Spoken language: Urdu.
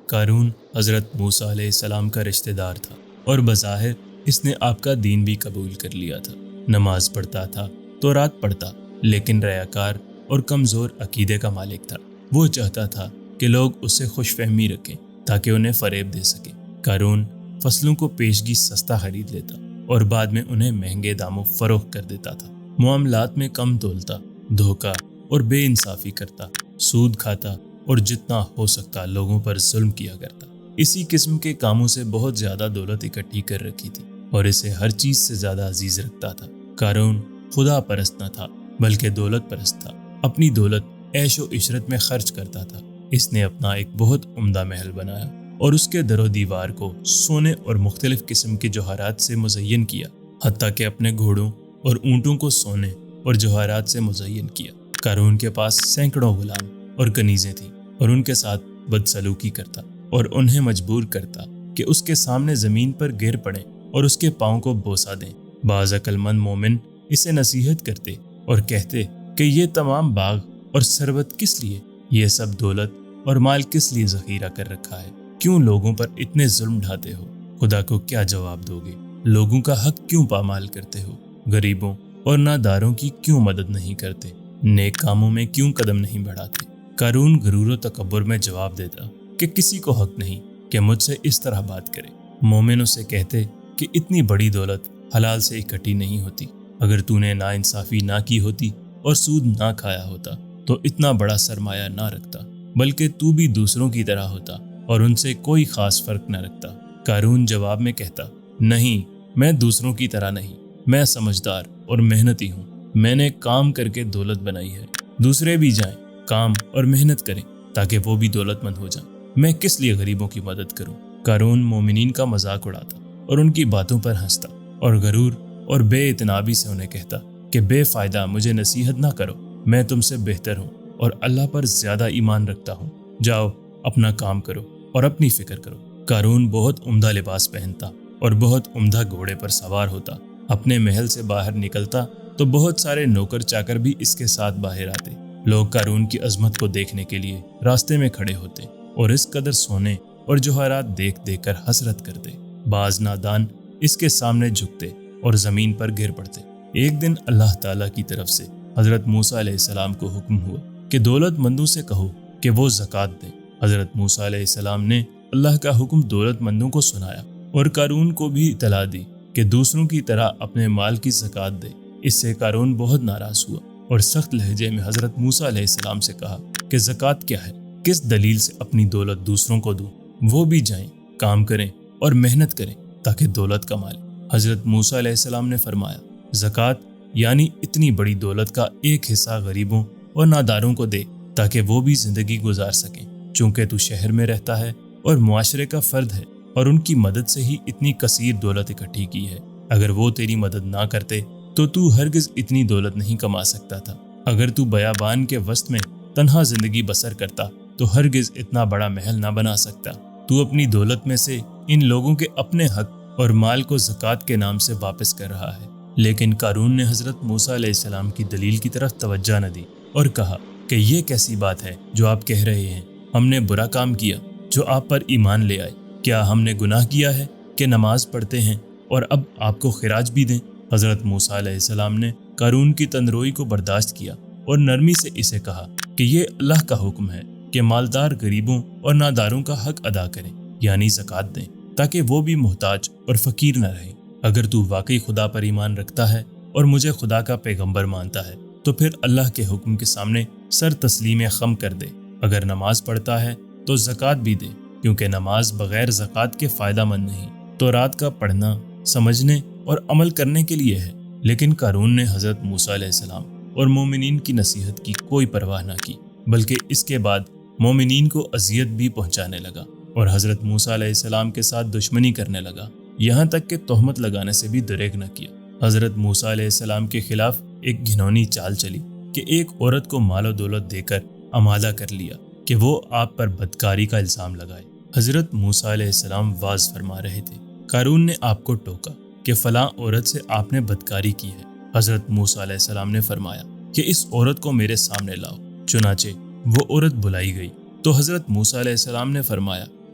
قارون حضرت موسیٰ علیہ السلام کا رشتہ دار تھا اور بظاہر اس نے آپ کا دین بھی قبول کر لیا تھا۔ نماز پڑھتا تھا، تورات پڑھتا، لیکن ریاکار اور کمزور عقیدے کا مالک تھا۔ وہ چاہتا تھا کہ لوگ اس سے خوش فہمی رکھیں تاکہ انہیں فریب دے سکیں۔ قارون فصلوں کو پیشگی سستا خرید لیتا اور بعد میں انہیں مہنگے داموں فروخت کر دیتا تھا۔ معاملات میں کم تولتا، دھوکہ اور بے انصافی کرتا، سود کھاتا اور جتنا ہو سکتا لوگوں پر ظلم کیا کرتا۔ اسی قسم کے کاموں سے بہت زیادہ دولت اکٹھی کر رکھی تھی اور اسے ہر چیز سے زیادہ عزیز رکھتا تھا۔ قارون خدا پرست نہ تھا بلکہ دولت پرست تھا۔ اپنی دولت عیش و عشرت میں خرچ کرتا تھا۔ اس نے اپنا ایک بہت عمدہ محل بنایا اور اس کے در و دیوار کو سونے اور مختلف قسم کے جوہرات سے مزین کیا، حتیٰ کہ اپنے گھوڑوں اور اونٹوں کو سونے اور جوہرات سے مزین کیا۔ قارون کے پاس سینکڑوں غلام اور کنیزیں تھیں اور ان کے ساتھ بدسلوکی کرتا اور انہیں مجبور کرتا کہ اس کے سامنے زمین پر گر پڑیں اور اس کے پاؤں کو بوسہ دیں۔ بعض عقل مند مومن اسے نصیحت کرتے اور کہتے کہ یہ تمام باغ اور ثروت کس لیے؟ یہ سب دولت اور مال کس لیے ذخیرہ کر رکھا ہے؟ کیوں لوگوں پر اتنے ظلم ڈھاتے ہو؟ خدا کو کیا جواب دو گے؟ لوگوں کا حق کیوں پامال کرتے ہو؟ غریبوں اور ناداروں کی کیوں مدد نہیں کرتے؟ نیک کاموں میں کیوں قدم نہیں بڑھاتے؟ قارون غرور و تکبر میں جواب دیتا کہ کسی کو حق نہیں کہ مجھ سے اس طرح بات کرے۔ مومن اسے کہتے کہ اتنی بڑی دولت حلال سے اکٹھی نہیں ہوتی۔ اگر تو نے ناانصافی نہ کی ہوتی اور سود نہ کھایا ہوتا تو اتنا بڑا سرمایہ نہ رکھتا، بلکہ تو بھی دوسروں کی طرح ہوتا اور ان سے کوئی خاص فرق نہ رکھتا۔ قارون جواب میں کہتا، نہیں، میں دوسروں کی طرح نہیں، میں سمجھدار اور محنتی ہوں۔ میں نے کام کر کے دولت بنائی ہے۔ دوسرے بھی جائیں، کام اور محنت کریں تاکہ وہ بھی دولت مند ہو جائیں۔ میں کس لیے غریبوں کی مدد کروں؟ قارون مومنین کا مذاق اڑاتا اور ان کی باتوں پر ہنستا اور غرور اور بے اعتنابی سے انہیں کہتا کہ بے فائدہ مجھے نصیحت نہ کرو، میں تم سے بہتر ہوں اور اللہ پر زیادہ ایمان رکھتا ہوں۔ جاؤ اپنا کام کرو اور اپنی فکر کرو۔ قارون بہت عمدہ لباس پہنتا اور بہت عمدہ گھوڑے پر سوار ہوتا۔ اپنے محل سے باہر نکلتا تو بہت سارے نوکر چاکر بھی اس کے ساتھ باہر آتے۔ لوگ قارون کی عظمت کو دیکھنے کے لیے راستے میں کھڑے ہوتے اور اس قدر سونے اور جوہرات دیکھ دیکھ کر حسرت کرتے۔ بعض نادان اس کے سامنے جھکتے اور زمین پر گر پڑتے۔ ایک دن اللہ تعالیٰ کی طرف سے حضرت موسیٰ علیہ السلام کو حکم ہوا کہ دولت مندوں سے کہو کہ وہ زکوٰۃ دیں۔ حضرت موسیٰ علیہ السلام نے اللہ کا حکم دولت مندوں کو سنایا اور قارون کو بھی اطلاع دی کہ دوسروں کی طرح اپنے مال کی زکوٰۃ دے۔ اس سے قارون بہت ناراض ہوا اور سخت لہجے میں حضرت موسیٰ علیہ السلام سے کہا کہ زکوٰۃ کیا ہے؟ کس دلیل سے اپنی دولت دوسروں کو دوں؟ وہ بھی جائیں، کام کریں اور محنت کریں تاکہ دولت کمائیں۔ حضرت موسیٰ علیہ السلام نے فرمایا، زکوٰۃ یعنی اتنی بڑی دولت کا ایک حصہ غریبوں اور ناداروں کو دے تاکہ وہ بھی زندگی گزار سکیں۔ چونکہ تو شہر میں رہتا ہے اور معاشرے کا فرد ہے اور ان کی مدد سے ہی اتنی کثیر دولت اکٹھی کی ہے۔ اگر وہ تیری مدد نہ کرتے تو ہرگز اتنی دولت نہیں کما سکتا تھا۔ اگر تو بیابان کے وسط میں تنہا زندگی بسر کرتا تو ہرگز اتنا بڑا محل نہ بنا سکتا۔ تو اپنی دولت میں سے ان لوگوں کے اپنے حق اور مال کو زکوٰۃ کے نام سے واپس کر رہا ہے۔ لیکن قارون نے حضرت موسیٰ علیہ السلام کی دلیل کی طرف توجہ نہ دی اور کہا کہ یہ کیسی بات ہے جو آپ کہہ رہے ہیں؟ ہم نے برا کام کیا جو آپ پر ایمان لے آئے؟ کیا ہم نے گناہ کیا ہے کہ نماز پڑھتے ہیں اور اب آپ کو خراج بھی دیں؟ حضرت موسیٰ علیہ السلام نے قارون کی تندروئی کو برداشت کیا اور نرمی سے اسے کہا کہ یہ اللہ کا حکم ہے کہ مالدار غریبوں اور ناداروں کا حق ادا کریں، یعنی زکوٰۃ دیں، تاکہ وہ بھی محتاج اور فقیر نہ رہیں۔ اگر تو واقعی خدا پر ایمان رکھتا ہے اور مجھے خدا کا پیغمبر مانتا ہے تو پھر اللہ کے حکم کے سامنے سر تسلیم خم کر دے۔ اگر نماز پڑھتا ہے تو زکوٰۃ بھی دے، کیونکہ نماز بغیر زکوٰۃ کے فائدہ مند نہیں۔ تورات کا پڑھنا، سمجھنے اور عمل کرنے کے لیے ہے۔ لیکن قارون نے حضرت موسیٰ علیہ السلام اور مومنین کی نصیحت کی کوئی پرواہ نہ کی، بلکہ اس کے بعد مومنین کو اذیت بھی پہنچانے لگا اور حضرت موسیٰ علیہ السلام کے ساتھ دشمنی کرنے لگا، یہاں تک کہ تہمت لگانے سے بھی دریغ نہ کیا۔ حضرت موسیٰ علیہ السلام کے خلاف ایک گھنونی چال چلی کہ ایک عورت کو مال و دولت دے کر آمادہ کر لیا کہ وہ آپ پر بدکاری کا الزام لگائے۔ حضرت موسیٰ علیہ السلام واعظ فرما رہے تھے۔ قارون نے آپ کو ٹوکا کہ فلاں عورت سے آپ نے بدکاری کی ہے۔ حضرت موسیٰ علیہ السلام نے فرمایا کہ اس عورت کو میرے سامنے لاؤ۔ چنانچہ وہ عورت بلائی گئی تو حضرت موسیٰ علیہ السلام نے فرمایا